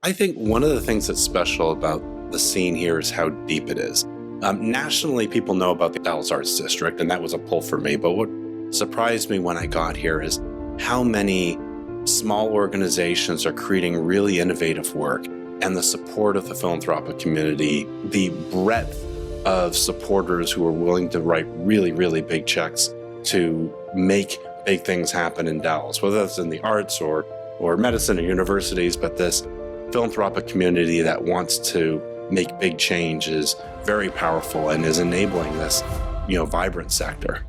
I think one of the things that's special about the scene here is how deep it is. Nationally, people know about the Dallas Arts District, and that was a pull for me. But what surprised me when I got here is how many small organizations are creating really innovative work, and the support of the philanthropic community, the breadth of supporters who are willing to write really, really big checks to make big things happen in Dallas, whether that's in the arts or medicine or universities, but this philanthropic community that wants to make big change is very powerful and is enabling this, vibrant sector.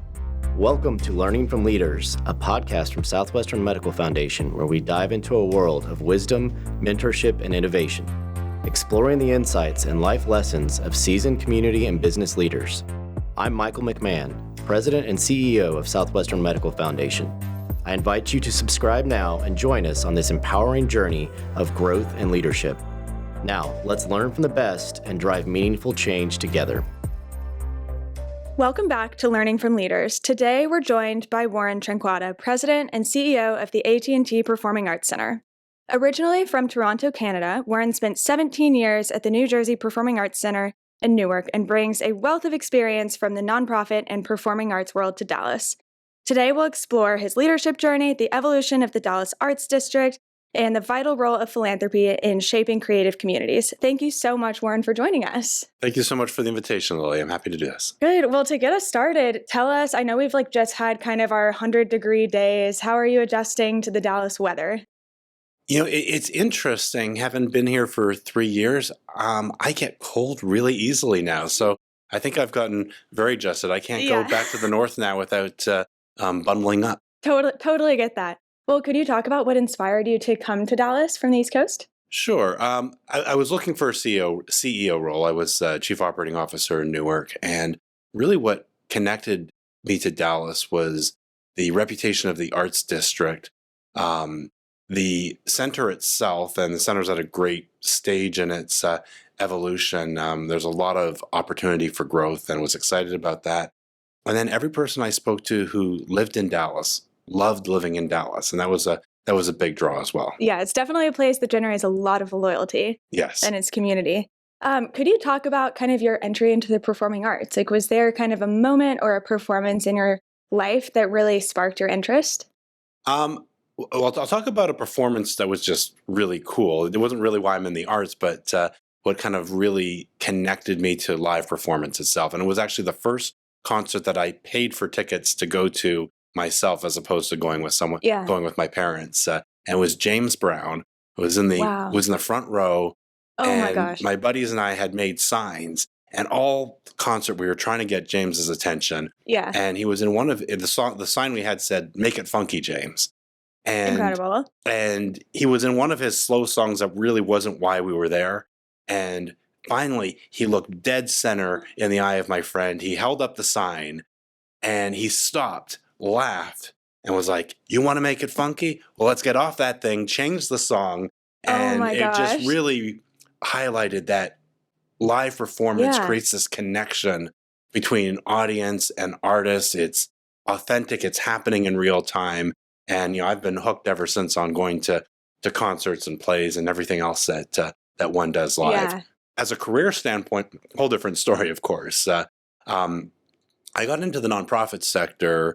Welcome to Learning from Leaders, a podcast from Southwestern Medical Foundation where we dive into a world of wisdom, mentorship, and innovation, exploring the insights and life lessons of seasoned community and business leaders. I'm Michael McMahon, President and CEO of Southwestern Medical Foundation. I invite you to subscribe now and join us on this empowering journey of growth and leadership. Now, let's learn from the best and drive meaningful change together. Welcome back to Learning from Leaders. Today, we're joined by Warren Tranquada, President and CEO of the AT&T Performing Arts Center. Originally from Toronto, Canada, Warren spent 17 years at the New Jersey Performing Arts Center in Newark and brings a wealth of experience from the nonprofit and performing arts world to Dallas. Today, we'll explore his leadership journey, the evolution of the Dallas Arts District, and the vital role of philanthropy in shaping creative communities. Thank you so much, Warren, for joining us. Thank you so much for the invitation, Lily. I'm happy to do this. Good. Well, to get us started, tell us, I know we've just had kind of our 100-degree days. How are you adjusting to the Dallas weather? It's interesting. Having been here for 3 years, I get cold really easily now. So I think I've gotten very adjusted. I can't go back to the north now without bundling up. Totally get that. Well, could you talk about what inspired you to come to Dallas from the East Coast? Sure. I was looking for a CEO role. I was Chief Operating Officer in Newark. And really what connected me to Dallas was the reputation of the Arts District, the center itself, and the center's at a great stage in its evolution. There's a lot of opportunity for growth and was excited about that. And then every person I spoke to who lived in Dallas loved living in Dallas, and that was a big draw as well. Yeah, it's definitely a place that generates a lot of loyalty. Yes, in its community. Could you talk about kind of your entry into the performing arts? Was there kind of a moment or a performance in your life that really sparked your interest? Well, I'll talk about a performance that was just really cool. It wasn't really why I'm in the arts, but what kind of really connected me to live performance itself. And it was actually the first concert that I paid for tickets to go to myself, as opposed to going with going with my parents. And it was James Brown. It was in the front row. Oh and my gosh! My buddies and I had made signs, and all concert we were trying to get James's attention. Yeah. And he was in one of the sign we had said, "Make it funky, James." And, incredible. And he was in one of his slow songs that really wasn't why we were there. And finally, he looked dead center in the eye of my friend. He held up the sign, and he stopped, laughed, and was like, "You want to make it funky? Well, let's get off that thing," changed the song. And it just really highlighted that live performance creates this connection between audience and artist. It's authentic. It's happening in real time. And, I've been hooked ever since on going to concerts and plays and everything else that one does live. Yeah. As a career standpoint, whole different story, of course. I got into the nonprofit sector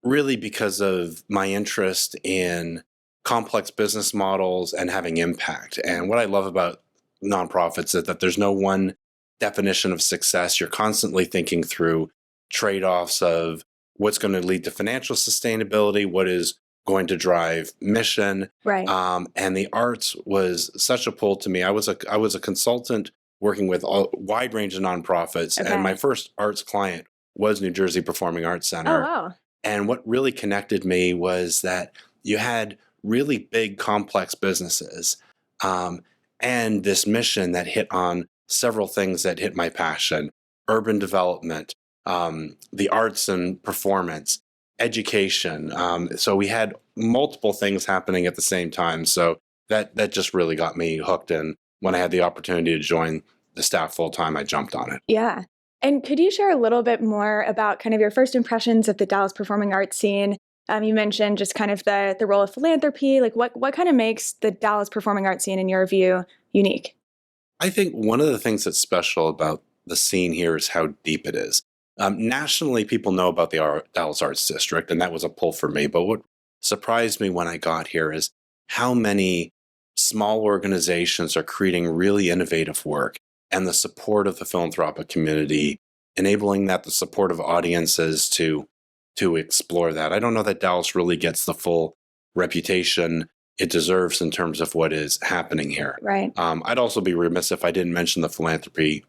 really because of my interest in complex business models and having impact. And what I love about nonprofits is that there's no one definition of success. You're constantly thinking through trade-offs of what's going to lead to financial sustainability, what is going to drive mission. Right. And the arts was such a pull to me. I was a consultant working with a wide range of nonprofits, and my first arts client was New Jersey Performing Arts Center. Oh, wow. And what really connected me was that you had really big, complex businesses and this mission that hit on several things that hit my passion: urban development, the arts and performance, education. So we had multiple things happening at the same time. So that just really got me hooked. And when I had the opportunity to join the staff full time, I jumped on it. Yeah. And could you share a little bit more about kind of your first impressions of the Dallas performing arts scene? You mentioned just kind of the role of philanthropy. Like what kind of makes the Dallas performing arts scene, in your view, unique? I think one of the things that's special about the scene here is how deep it is. Nationally, people know about the Dallas Arts District, and that was a pull for me. But what surprised me when I got here is how many small organizations are creating really innovative work, and the support of the philanthropic community, enabling that, the support of audiences to explore that. I don't know that Dallas really gets the full reputation it deserves in terms of what is happening here. Right. I'd also be remiss if I didn't mention the philanthropy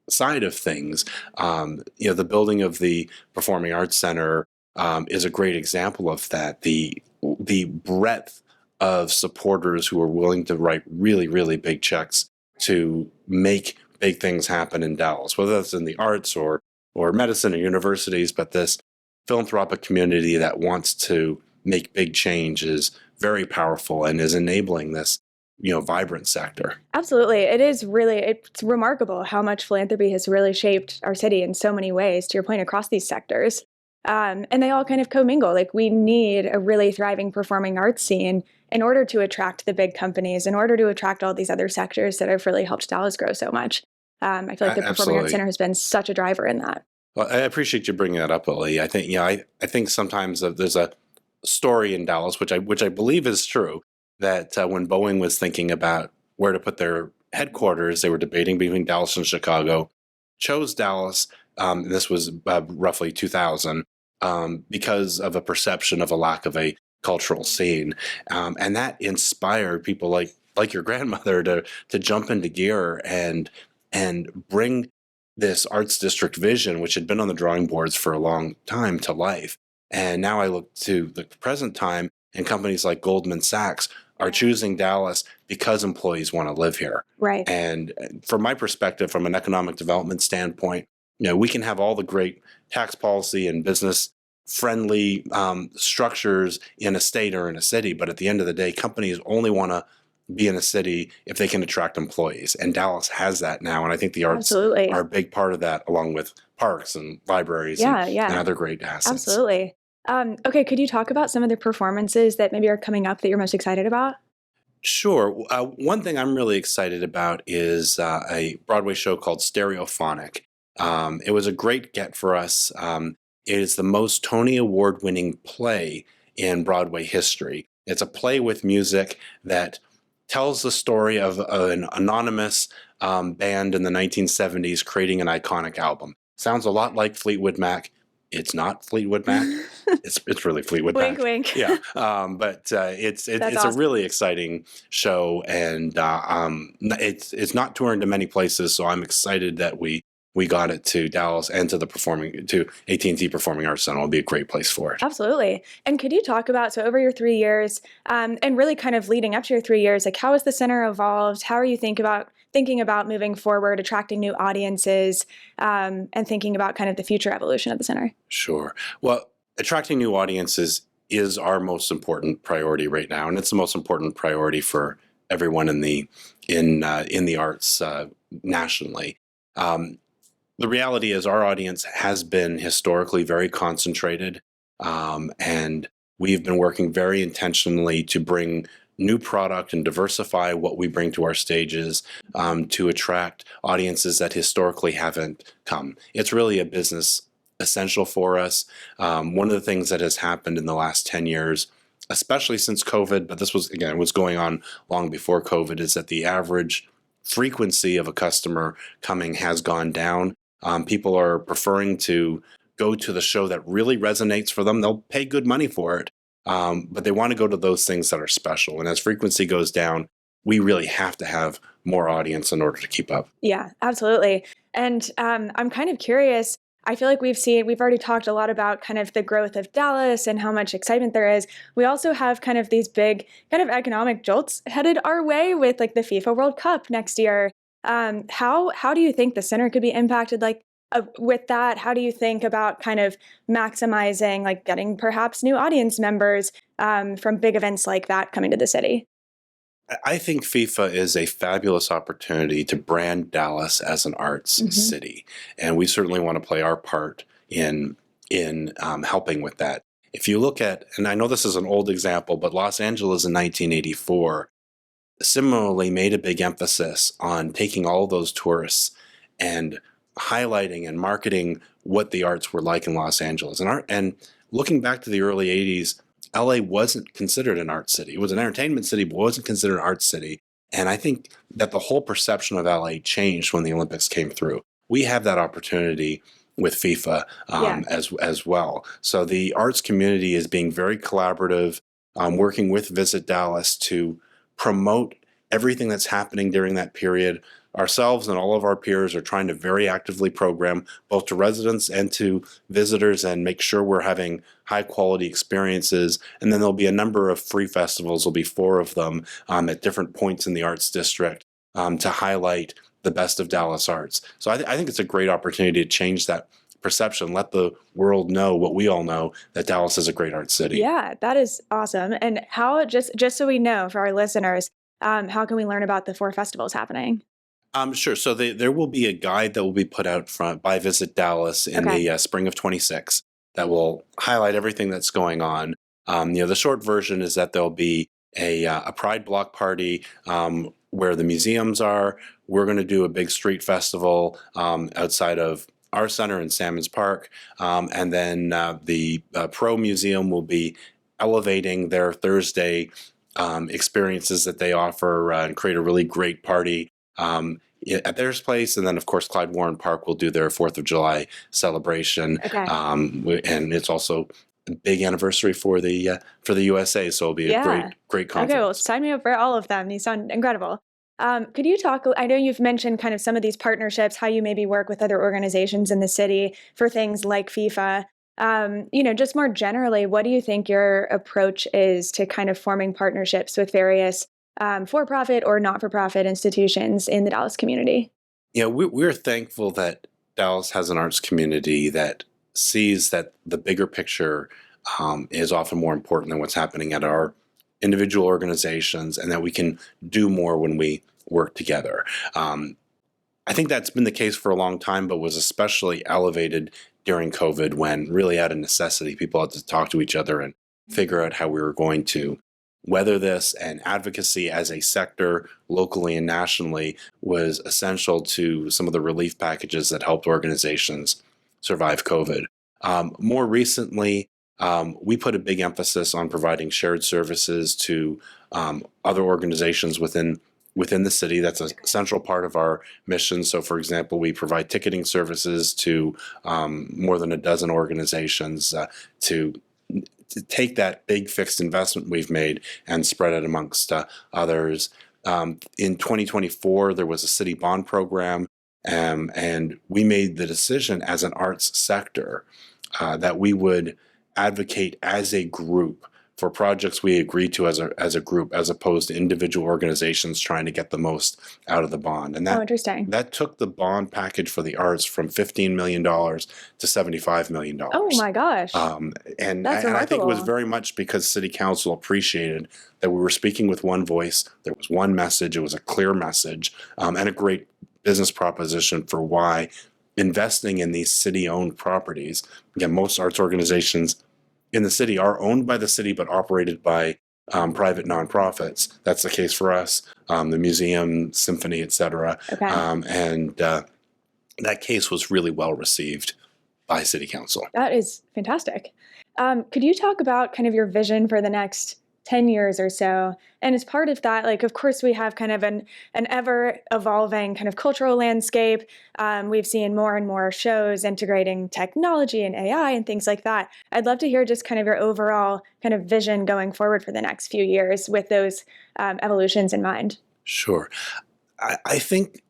side of things. The building of the Performing Arts Center is a great example of that. The breadth of supporters who are willing to write really, really big checks to make big things happen in Dallas, whether that's in the arts or medicine or universities, but this philanthropic community that wants to make big change is very powerful and is enabling this, vibrant sector. Absolutely. It's remarkable how much philanthropy has really shaped our city in so many ways, to your point, across these sectors. And they all kind of commingle. Like, we need a really thriving performing arts scene in order to attract the big companies, in order to attract all these other sectors that have really helped Dallas grow so much. I feel like the Performing Arts Center has been such a driver in that. Well, I appreciate you bringing that up, Lily. I think, I think sometimes there's a story in Dallas, which I believe is true, that when Boeing was thinking about where to put their headquarters, they were debating between Dallas and Chicago, chose Dallas. This was roughly 2000, because of a perception of a lack of a cultural scene, and that inspired people like your grandmother to jump into gear and bring this arts district vision, which had been on the drawing boards for a long time, to life. And now I look to the present time, and companies like Goldman Sachs are choosing Dallas because employees want to live here. Right. And from my perspective, from an economic development standpoint, we can have all the great tax policy and business friendly structures in a state or in a city, but at the end of the day, companies only want to be in a city if they can attract employees. And Dallas has that now. And I think the arts are a big part of that, along with parks and libraries and other great assets. Absolutely. Okay, could you talk about some of the performances that maybe are coming up that you're most excited about? Sure. One thing I'm really excited about is a Broadway show called Stereophonic. It was a great get for us. It is the most Tony Award-winning play in Broadway history. It's a play with music that tells the story of an anonymous band in the 1970s creating an iconic album. Sounds a lot like Fleetwood Mac. It's not Fleetwood Mac. It's really Fleetwood Mac. Wink, wink. Yeah, but it's awesome. A really exciting show, and it's not touring to many places. So I'm excited that we got it to Dallas and to AT&T Performing Arts Center. It'll be a great place for it. Absolutely. And could you talk about, so over your 3 years, and really kind of leading up to your 3 years, like, how has the center evolved? How are you thinking about moving forward, attracting new audiences, and thinking about kind of the future evolution of the center? Sure. Well, attracting new audiences is our most important priority right now, and it's the most important priority for everyone in the arts nationally. The reality is our audience has been historically very concentrated, and we've been working very intentionally to bring new product and diversify what we bring to our stages to attract audiences that historically haven't come. It's really a business essential for us. One of the things that has happened in the last 10 years, especially since COVID, but this was going on long before COVID, is that the average frequency of a customer coming has gone down. People are preferring to go to the show that really resonates for them. They'll pay good money for it, but they want to go to those things that are special. And as frequency goes down, we really have to have more audience in order to keep up. Yeah, absolutely. And I'm kind of curious. I feel like we've already talked a lot about kind of the growth of Dallas and how much excitement there is. We also have kind of these big kind of economic jolts headed our way with like the FIFA World Cup next year. How do you think the center could be impacted with that? How do you think about kind of maximizing, like, getting perhaps new audience members from big events like that coming to the city? I think FIFA is a fabulous opportunity to brand Dallas as an arts city, and we certainly want to play our part in helping with that. if you look at, and I know this is an old example, but Los Angeles in 1984 similarly made a big emphasis on taking all those tourists and highlighting and marketing what the arts were like in Los Angeles. And looking back to the early 80s, LA wasn't considered an art city. It was an entertainment city, but wasn't considered an art city. And I think that the whole perception of LA changed when the Olympics came through. We have that opportunity with FIFA as well. So the arts community is being very collaborative, working with Visit Dallas to promote everything that's happening during that period. Ourselves and all of our peers are trying to very actively program both to residents and to visitors and make sure we're having high quality experiences. And then there'll be a number of free festivals. There'll be 4 of them at different points in the Arts District to highlight the best of Dallas arts. So I think it's a great opportunity to change that perception, let the world know what we all know, that Dallas is a great art city. Yeah, that is awesome. And how, just so we know for our listeners, how can we learn about the 4 festivals happening? Sure. So there will be a guide that will be put out front by Visit Dallas in the spring of 26 that will highlight everything that's going on. The short version is that there'll be a Pride block party where the museums are. We're going to do a big street festival outside of our center in Salmons Park. And then the Pro Museum will be elevating their Thursday experiences that they offer and create a really great party at their place. And then, of course, Clyde Warren Park will do their 4th of July celebration. And it's also a big anniversary for the USA. So it'll be a great conference. Okay, well, sign me up for all of them. These sound incredible. Could you talk, I know you've mentioned kind of some of these partnerships, how you maybe work with other organizations in the city for things like FIFA. Just more generally, what do you think your approach is to kind of forming partnerships with various for-profit or not-for-profit institutions in the Dallas community? Yeah, we're thankful that Dallas has an arts community that sees that the bigger picture is often more important than what's happening at our individual organizations, and that we can do more when we work together. I think that's been the case for a long time, but was especially elevated during COVID when really out of necessity, people had to talk to each other and figure out how we were going to weather this, and advocacy as a sector locally and nationally was essential to some of the relief packages that helped organizations survive COVID. More recently, we put a big emphasis on providing shared services to other organizations within the city. That's a central part of our mission. So, for example, we provide ticketing services to more than a dozen organizations to take that big fixed investment we've made and spread it amongst others. In 2024, there was a city bond program, and we made the decision as an arts sector that we would advocate as a group for projects we agreed to as a group, as opposed to individual organizations trying to get the most out of the bond. And interesting. That took the bond package for the arts from $15 million to $75 million. Oh my gosh. And I think it was very much because City Council appreciated that we were speaking with one voice, there was one message, it was a clear message, and a great business proposition for why investing in these city-owned properties. Again, most arts organizations in the city are owned by the city but operated by private nonprofits. That's the case for us, the museum, symphony, etc. And that case was really well received by City Council. That is fantastic. Could you talk about kind of your vision for the next 10 years or so? And as part of that, like, of course, we have kind of an ever evolving kind of cultural landscape. We've seen more and more shows integrating technology and AI and things like that. I'd love to hear just kind of your overall kind of vision going forward for the next few years with those evolutions in mind. Sure. I think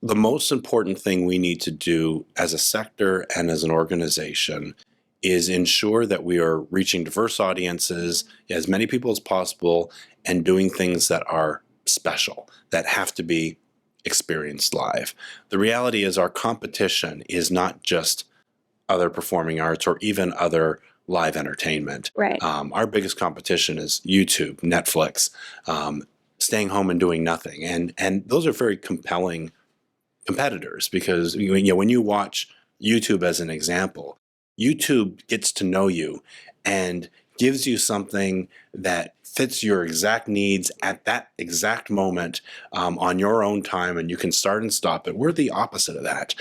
the most important thing we need to do as a sector and as an organization is ensure that we are reaching diverse audiences, as many people as possible, and doing things that are special, that have to be experienced live. The reality is our competition is not just other performing arts or even other live entertainment. Right. Our biggest competition is YouTube, Netflix, staying home and doing nothing. And those are very compelling competitors because when you watch YouTube as an example, YouTube gets to know you and gives you something that fits your exact needs at that exact moment on your own time, and you can start and stop it. We're the opposite of that.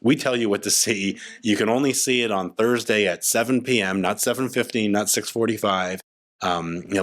We tell you what to see. You can only see it on Thursday at 7 p.m., not 7:15, not 6:45.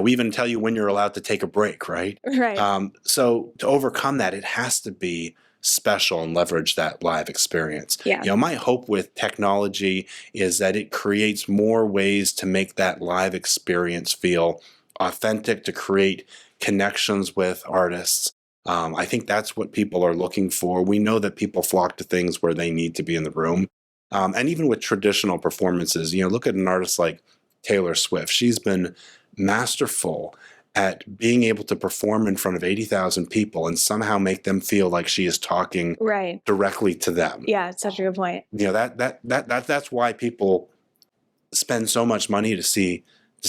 We even tell you when you're allowed to take a break, right? Right. So to overcome that, it has to be special and leverage that live experience. Yeah. My hope with technology is that it creates more ways to make that live experience feel authentic, to create connections with artists. I think that's what people are looking for. We know that people flock to things where they need to be in the room. And even with traditional performances, look at an artist like Taylor Swift. She's been masterful at being able to perform in front of 80,000 people and somehow make them feel like she is talking Right. directly to them. Yeah, it's such a good point. That's why people spend so much money to see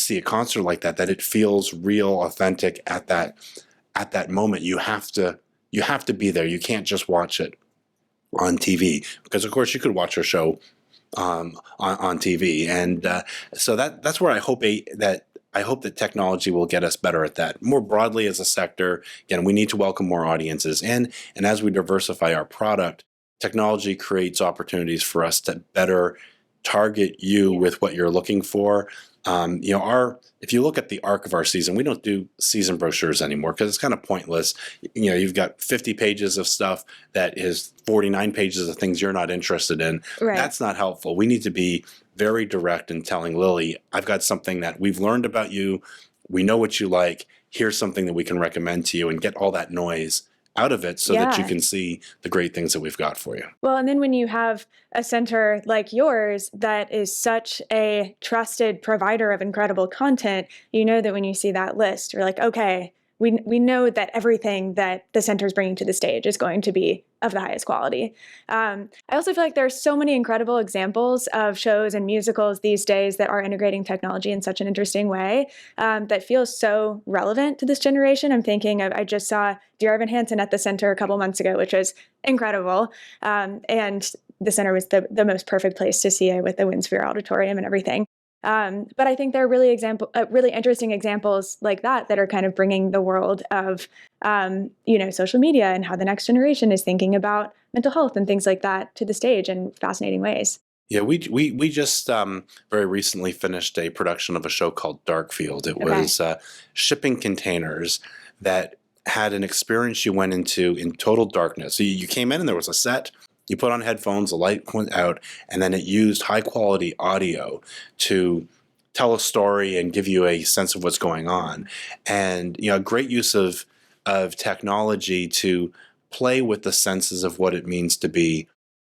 a concert like that it feels real, authentic at that moment. You have to be there. You can't just watch it on TV, because of course you could watch her show on TV, and so that's where I hope that technology will get us better at that. More broadly as a sector, again, we need to welcome more audiences, and as we diversify our product, technology creates opportunities for us to better target you with what you're looking for. If you look at the arc of our season, we don't do season brochures anymore because it's kind of pointless. You've got 50 pages of stuff that is 49 pages of things you're not interested in. Right. That's not helpful. We need to be very direct in telling Lily, I've got something that we've learned about you. We know what you like. Here's something that we can recommend to you, and get all that noise out of it so that you can see the great things that we've got for you. Well, and then when you have a center like yours that is such a trusted provider of incredible content, you know that when you see that list, you're like, okay, we know that everything that the center is bringing to the stage is going to be of the highest quality. I also feel like there are so many incredible examples of shows and musicals these days that are integrating technology in such an interesting way that feels so relevant to this generation. I'm thinking of, I just saw Dear Evan Hansen at the center a couple months ago, which was incredible. And the center was the most perfect place to see it with the WinSphere Auditorium and everything. But I think there are really interesting examples like that are kind of bringing the world of, social media and how the next generation is thinking about mental health and things like that to the stage in fascinating ways. Yeah, we just very recently finished a production of a show called Darkfield. It was shipping containers that had an experience you went into in total darkness. So you came in and there was a set. You put on headphones, the light went out, and then it used high quality audio to tell a story and give you a sense of what's going on. And a great use of technology to play with the senses of what it means to be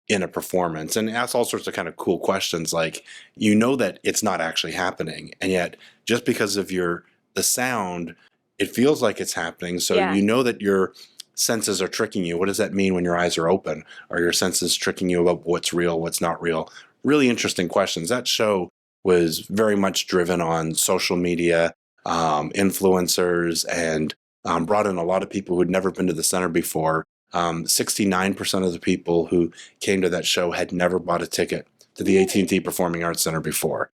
in a performance, and ask all sorts of kind of cool questions, like that it's not actually happening, and yet just because of the sound, it feels like it's happening. So that your senses are tricking you. What does that mean when your eyes are open? Are your senses tricking you about what's real, what's not real? Really interesting questions. That show was very much driven on social media, influencers, and brought in a lot of people who'd never been to the center before. 69% of the people who came to that show had never bought a ticket to the AT&T Performing Arts Center before.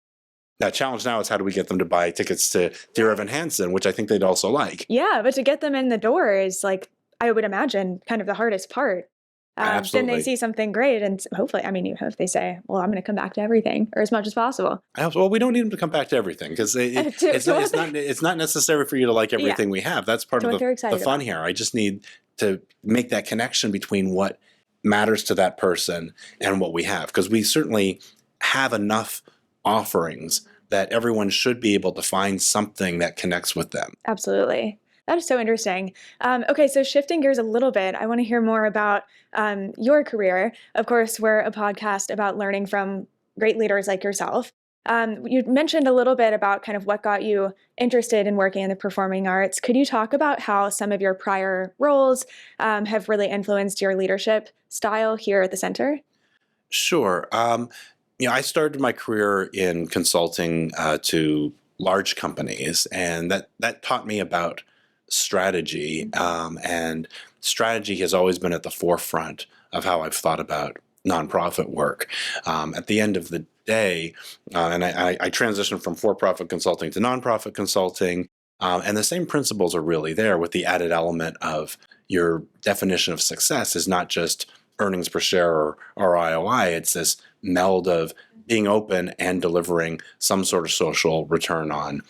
That challenge now is how do we get them to buy tickets to Dear Evan Hansen, which I think they'd also like. Yeah, but to get them in the door is, like, I would imagine, kind of the hardest part. Absolutely. Then they see something great, and hopefully, you hope they say, well, I'm going to come back to everything, or as much as possible. Well, we don't need them to come back to everything, because it's not necessary for you to like everything we have. That's part of the fun here. I just need to make that connection between what matters to that person and what we have, because we certainly have enough offerings that everyone should be able to find something that connects with them. Absolutely. That is so interesting. Okay, so shifting gears a little bit, I want to hear more about your career. Of course, we're a podcast about learning from great leaders like yourself. You mentioned a little bit about kind of what got you interested in working in the performing arts. Could you talk about how some of your prior roles have really influenced your leadership style here at the center? Sure. I started my career in consulting to large companies, and that taught me about strategy. And strategy has always been at the forefront of how I've thought about nonprofit work. At the end of the day, and I transitioned from for-profit consulting to nonprofit consulting, and the same principles are really there, with the added element of your definition of success is not just earnings per share or ROI. It's this meld of being open and delivering some sort of social return on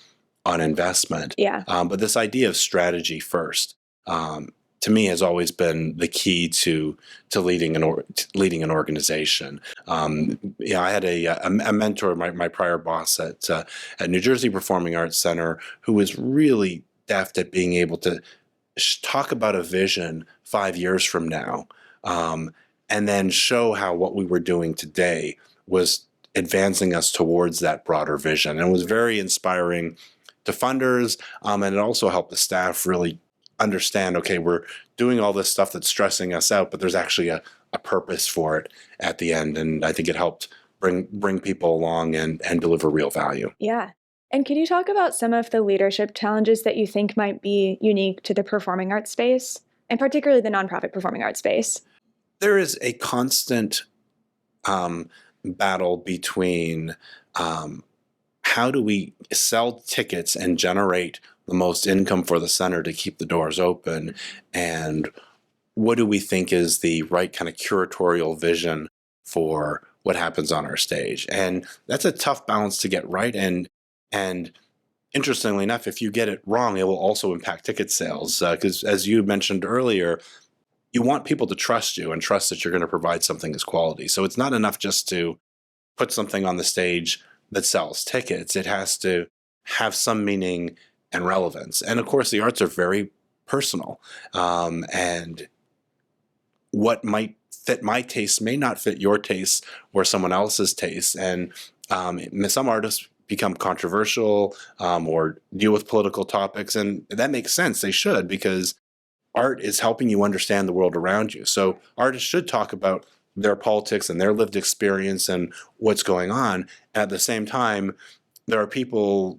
investment. Yeah. But this idea of strategy first, to me, has always been the key to leading an organization. I had a mentor, my prior boss at New Jersey Performing Arts Center, who was really deft at being able to talk about a vision 5 years from now, and then show how what we were doing today was advancing us towards that broader vision. And it was very inspiring to funders, and it also helped the staff really understand, okay, we're doing all this stuff that's stressing us out, but there's actually a purpose for it at the end. And I think it helped bring people along and deliver real value. Yeah. And can you talk about some of the leadership challenges that you think might be unique to the performing arts space, and particularly the nonprofit performing arts space? There is a constant battle between how do we sell tickets and generate the most income for the center to keep the doors open, and what do we think is the right kind of curatorial vision for what happens on our stage. And that's a tough balance to get right. And interestingly enough, if you get it wrong, it will also impact ticket sales, because as you mentioned earlier, you want people to trust you and trust that you're going to provide something as quality. So it's not enough just to put something on the stage that sells tickets. It has to have some meaning and relevance. And of course, the arts are very personal. And what might fit my taste may not fit your taste or someone else's taste. And some artists become controversial or deal with political topics. And that makes sense. They should, because art is helping you understand the world around you. So artists should talk about their politics and their lived experience and what's going on. At the same time, there are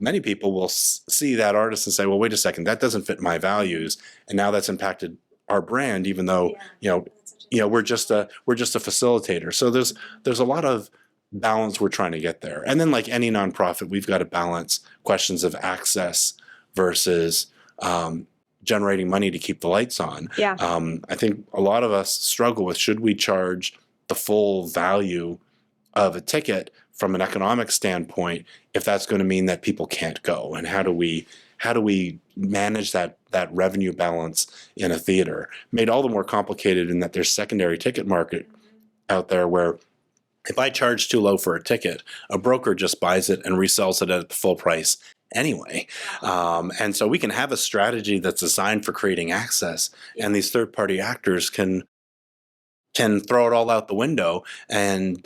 many people will see that artist and say, well, wait a second, that doesn't fit my values. And now that's impacted our brand, even though, we're just a facilitator. So there's a lot of balance we're trying to get there. And then, like any nonprofit, we've got to balance questions of access versus generating money to keep the lights on. Yeah. I think a lot of us struggle with, should we charge the full value of a ticket from an economic standpoint if that's going to mean that people can't go? And how do we manage that revenue balance in a theater? Made all the more complicated in that there's secondary ticket market out there, where if I charge too low for a ticket, a broker just buys it and resells it at the full price anyway. And so we can have a strategy that's designed for creating access, and these third-party actors can throw it all out the window and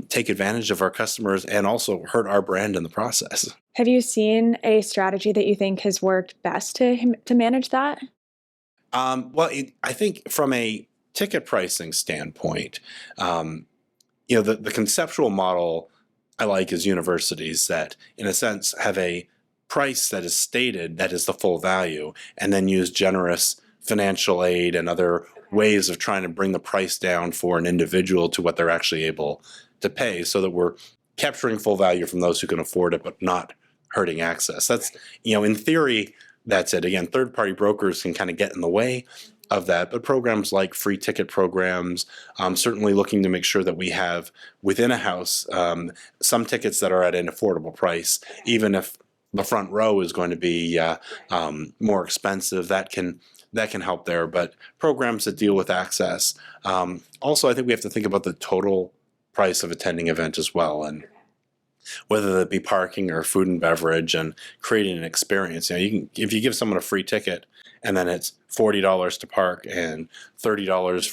take advantage of our customers and also hurt our brand in the process. Have you seen a strategy that you think has worked best to manage that? I think from a ticket pricing standpoint, the conceptual model I like is universities that, in a sense, have a price that is stated that is the full value, and then use generous financial aid and other ways of trying to bring the price down for an individual to what they're actually able to pay, so that we're capturing full value from those who can afford it, but not hurting access. That's, in theory, that's it. Again, third-party brokers can kind of get in the way of that, but programs like free ticket programs, certainly looking to make sure that we have within a house some tickets that are at an affordable price, even if the front row is going to be more expensive. That can help there. But programs that deal with access. Also, I think we have to think about the total price of attending an event as well, and whether that be parking or food and beverage, and creating an experience. If you give someone a free ticket and then it's $40 to park and $30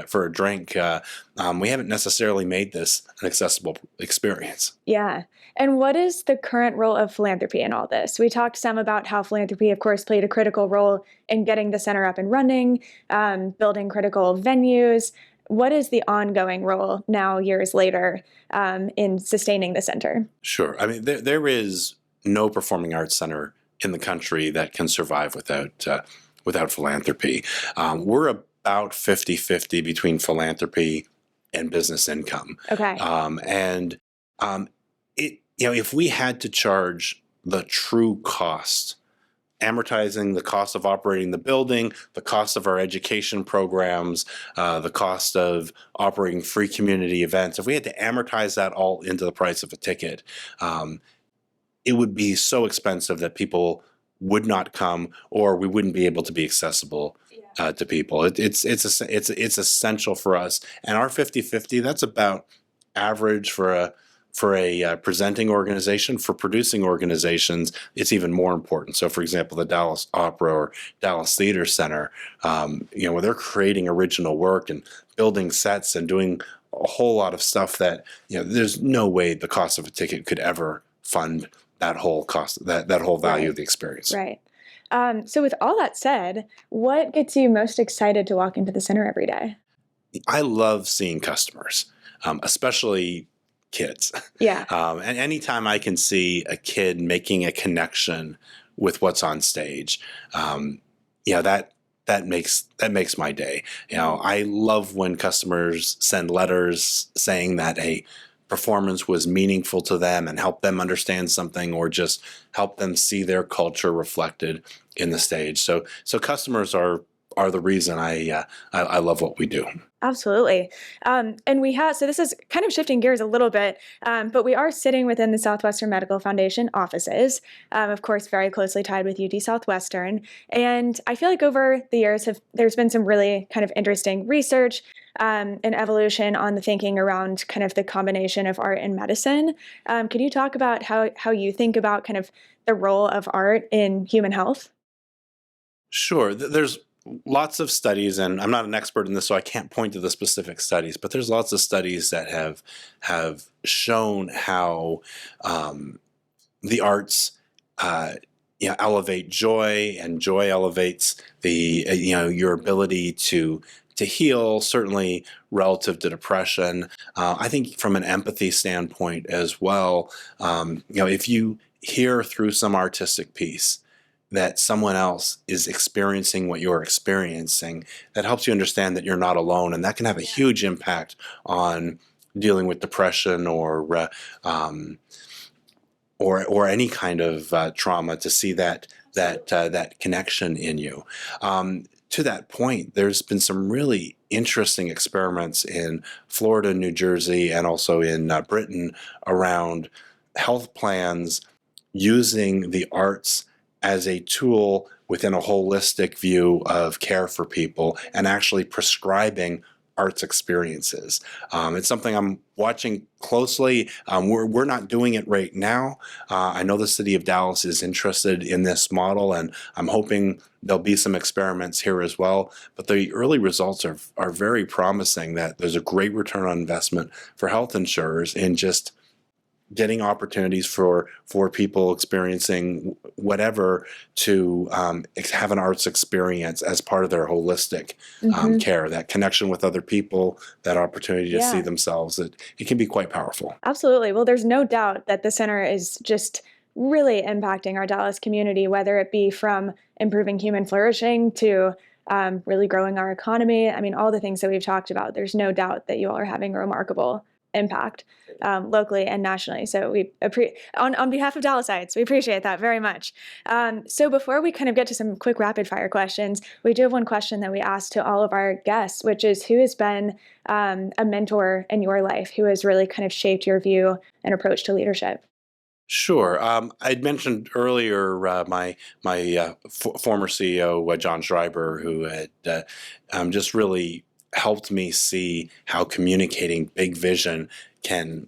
for a drink, we haven't necessarily made this an accessible experience. Yeah. And what is the current role of philanthropy in all this? We talked some about how philanthropy, of course, played a critical role in getting the center up and running, building critical venues. What is the ongoing role now, years later, in sustaining the center? Sure. I mean, there is no performing arts center in the country that can survive without philanthropy. We're about 50-50 between philanthropy and business income. Okay. And Um, if we had to charge the true cost, amortizing the cost of operating the building, the cost of our education programs, the cost of operating free community events, if we had to amortize that all into the price of a ticket, it would be so expensive that people would not come, or we wouldn't be able to be accessible to people. It's essential for us. And our 50/50, that's about average for a presenting organization. For producing organizations, it's even more important. So, for example, the Dallas Opera or Dallas Theater Center, where they're creating original work and building sets and doing a whole lot of stuff that there's no way the cost of a ticket could ever fund that whole cost, that whole value of the experience. Right. So with all that said, what gets you most excited to walk into the center every day? I love seeing customers, especially kids. Yeah. And anytime I can see a kid making a connection with what's on stage, that makes my day. I love when customers send letters saying that a performance was meaningful to them and help them understand something, or just help them see their culture reflected in the stage. So customers are the reason I love what we do. Absolutely. And so this is kind of shifting gears a little bit, but we are sitting within the Southwestern Medical Foundation offices, of course, very closely tied with UT Southwestern. And I feel like over the years, there's been some really kind of interesting research and evolution on the thinking around kind of the combination of art and medicine. Can you talk about how you think about kind of the role of art in human health? Sure. There's lots of studies, and I'm not an expert in this, so I can't point to the specific studies, but there's lots of studies that have shown how the arts elevate joy, and joy elevates the your ability to heal, certainly relative to depression. I think from an empathy standpoint as well, if you hear through some artistic piece that someone else is experiencing what you're experiencing, that helps you understand that you're not alone, and that can have a huge impact on dealing with depression or any kind of trauma. To see that connection in you. To that point, there's been some really interesting experiments in Florida, New Jersey, and also in Britain around health plans using the arts as a tool within a holistic view of care for people, and actually prescribing arts experiences. It's something I'm watching closely. We're not doing it right now. I know the city of Dallas is interested in this model, and I'm hoping there'll be some experiments here as well. But the early results are very promising, that there's a great return on investment for health insurers in just getting opportunities for people experiencing whatever to have an arts experience as part of their holistic care, that connection with other people, that opportunity to see themselves. It can be quite powerful. Absolutely. Well, there's no doubt that the center is just really impacting our Dallas community, whether it be from improving human flourishing to really growing our economy. I mean, all the things that we've talked about, there's no doubt that you all are having a remarkable impact locally and nationally. So we on behalf of Dallasites, we appreciate that very much. So before we kind of get to some quick rapid fire questions, we do have one question that we ask to all of our guests, which is, who has been a mentor in your life, who has really kind of shaped your view and approach to leadership? Sure. I'd mentioned earlier my former CEO, John Schreiber, who had just really helped me see how communicating big vision can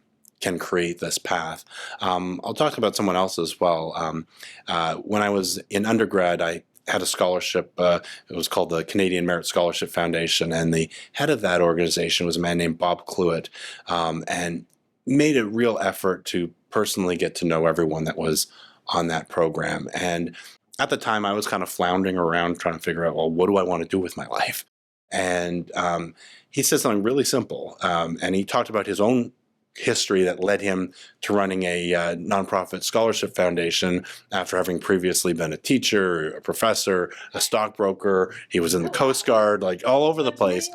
create this path. I'll talk about someone else as well. When I was in undergrad, I had a scholarship. It was called the Canadian Merit Scholarship Foundation, and the head of that organization was a man named Bob Cluett, and made a real effort to personally get to know everyone that was on that program. And at the time, I was kind of floundering around trying to figure out, well, what do I want to do with my life? And he said something really simple, and he talked about his own history that led him to running a nonprofit scholarship foundation after having previously been a teacher, a professor, a stockbroker. He was in the Coast Guard, like all over the place.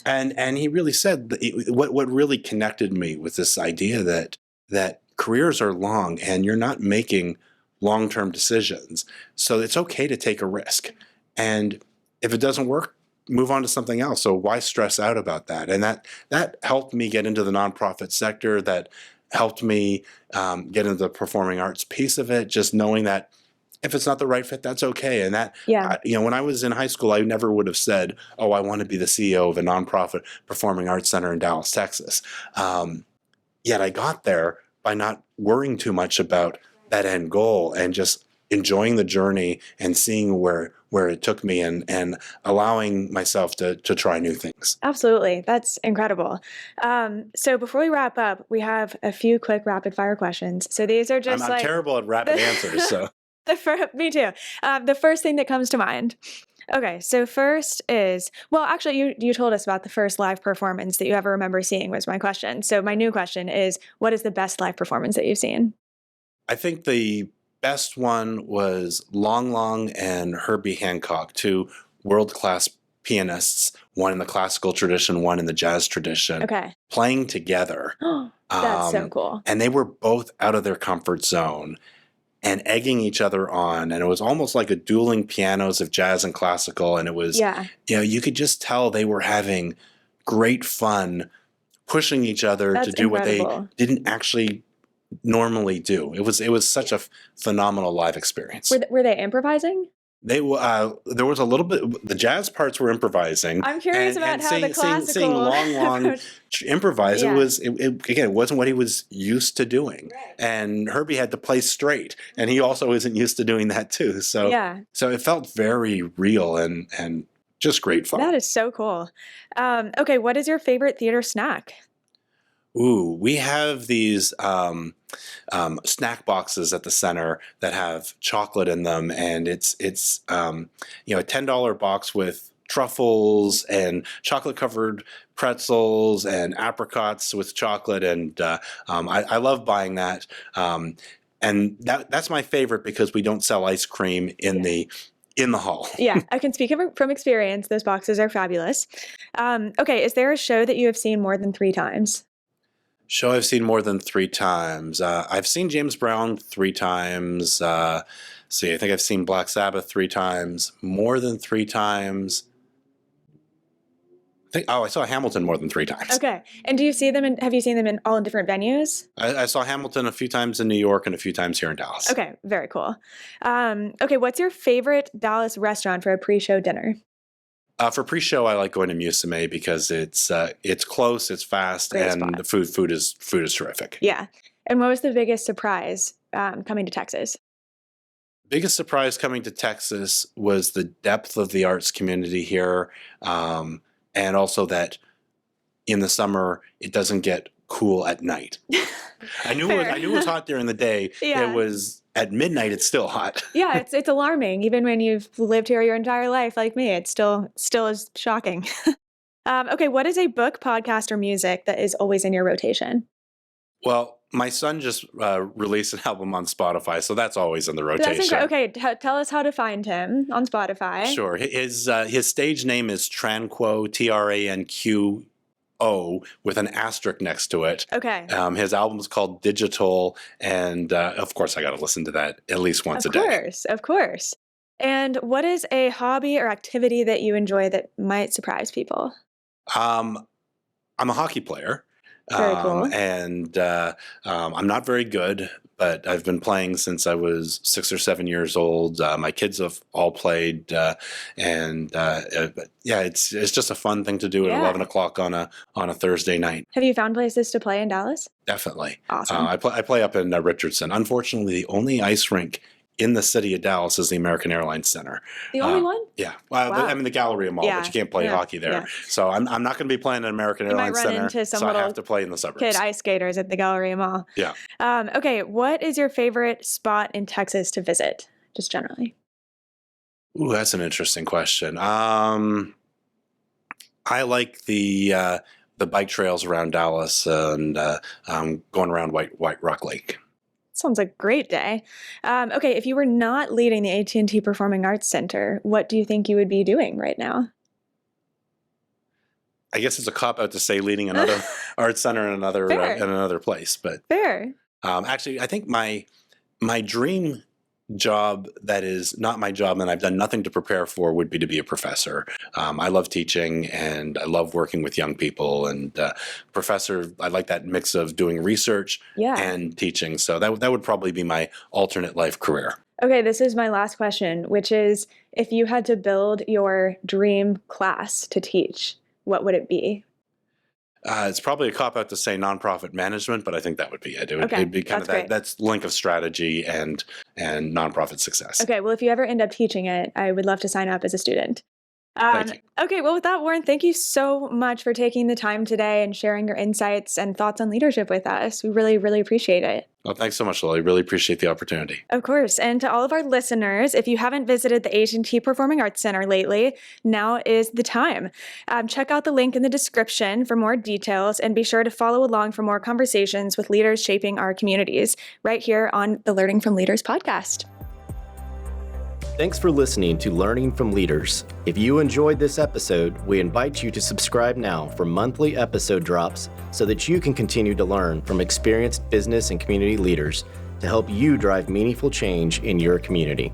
And he really said that what really connected me with this idea that that careers are long and you're not making long-term decisions. So it's okay to take a risk. And if it doesn't work, move on to something else. So why stress out about that? And that helped me get into the nonprofit sector. That helped me get into the performing arts piece of it, just knowing that if it's not the right fit, that's okay. And that, Yeah. when I was in high school, I never would have said, oh, I want to be the CEO of a nonprofit performing arts center in Dallas, Texas. Yet I got there by not worrying too much about that end goal and just enjoying the journey and seeing where it took me and allowing myself to try new things. Absolutely. That's incredible. So before we wrap up, we have a few quick rapid fire questions. So these are just I'm terrible at rapid answers, so. Me too. The first thing that comes to mind. Okay, so first is, well, actually, you told us about the first live performance that you ever remember seeing was my question. So my new question is, what is the best live performance that you've seen? I think the best one was Long Long and Herbie Hancock, two world-class pianists, one in the classical tradition, one in the jazz tradition, Okay. playing together. That's so cool. And they were both out of their comfort zone and egging each other on. And it was almost like a dueling pianos of jazz and classical. And it was, you could just tell they were having great fun pushing each other to do incredible. what they didn't actually normally do. It was such a phenomenal live experience. Were they improvising? There was a little bit. The jazz parts were improvising. I'm curious about how the classical seeing Long improvise. Yeah. It wasn't what he was used to doing, and Herbie had to play straight, and he also isn't used to doing that too. So it felt very real and just great fun. That is so cool. Okay, what is your favorite theater snack? Ooh, we have these snack boxes at the center that have chocolate in them, and it's a $10 box with truffles and chocolate covered pretzels and apricots with chocolate, and I love buying that. And that's my favorite because we don't sell ice cream in the hall. Yeah, I can speak from experience. Those boxes are fabulous. Okay, is there a show that you have seen more than 3 times? Show I've seen more than 3 times. I've seen James Brown 3 times. I think I've seen Black Sabbath 3 times. More than 3 times. I saw Hamilton more than 3 times. Okay. And have you seen them in all in different venues? I saw Hamilton a few times in New York and a few times here in Dallas. Okay, very cool. Okay, what's your favorite Dallas restaurant for a pre-show dinner? For pre-show, I like going to Musume because it's close, it's fast, Great and spot. the food is terrific. Yeah. And what was the biggest surprise coming to Texas? Biggest surprise coming to Texas was the depth of the arts community here, and also that in the summer it doesn't get cool at night. I knew it was hot during the day. Yeah. It was at midnight. It's still hot. Yeah, it's alarming. Even when you've lived here your entire life, like me, it still is shocking. Okay, what is a book, podcast, or music that is always in your rotation? Well, my son just released an album on Spotify, so that's always in the rotation. Okay, tell us how to find him on Spotify. Sure. His stage name is Tranquo, Tranquo, with an asterisk next to it. Okay. His album's called Digital, and of course I got to listen to that at least once a day. Of course. And what is a hobby or activity that you enjoy that might surprise people? I'm a hockey player. Very cool. And I'm not very good, but I've been playing since I was 6 or 7 years old. My kids have all played, it's just a fun thing to do at 11 o'clock on a Thursday night. Have you found places to play in Dallas? Definitely. Awesome. I play up in Richardson. Unfortunately, the only ice rink in the city of Dallas is the American Airlines Center. The only one? Yeah. Wow. The Galleria Mall, but you can't play hockey there. Yeah. So I'm not going to be playing at American Airlines Center, so I have to play in the suburbs. Kid ice skaters at the Galleria Mall. Yeah. Okay, what is your favorite spot in Texas to visit, just generally? Ooh, that's an interesting question. I like the bike trails around Dallas and going around White Rock Lake. Sounds like a great day. Okay, if you were not leading the AT&T Performing Arts Center, what do you think you would be doing right now? I guess it's a cop out to say leading another art center in another place. But Fair. actually, I think my dream job that is not my job and I've done nothing to prepare for would be to be a professor. I love teaching and I love working with young people, and professor, I like that mix of doing research and teaching. So that would probably be my alternate life career. Okay, this is my last question, which is, if you had to build your dream class to teach, what would it be? It's probably a cop-out to say nonprofit management, but I think that would be it. It'd be kind of that's link of strategy and nonprofit success. Okay, well, if you ever end up teaching it, I would love to sign up as a student. Thank you. Okay, well, with that, Warren, thank you so much for taking the time today and sharing your insights and thoughts on leadership with us. We really, really appreciate it. Well, thanks so much, Lily. Really appreciate the opportunity. Of course. And to all of our listeners, if you haven't visited the AT&T Performing Arts Center lately, now is the time. Check out the link in the description for more details, and be sure to follow along for more conversations with leaders shaping our communities right here on the Learning from Leaders podcast. Thanks for listening to Learning from Leaders. If you enjoyed this episode, we invite you to subscribe now for monthly episode drops so that you can continue to learn from experienced business and community leaders to help you drive meaningful change in your community.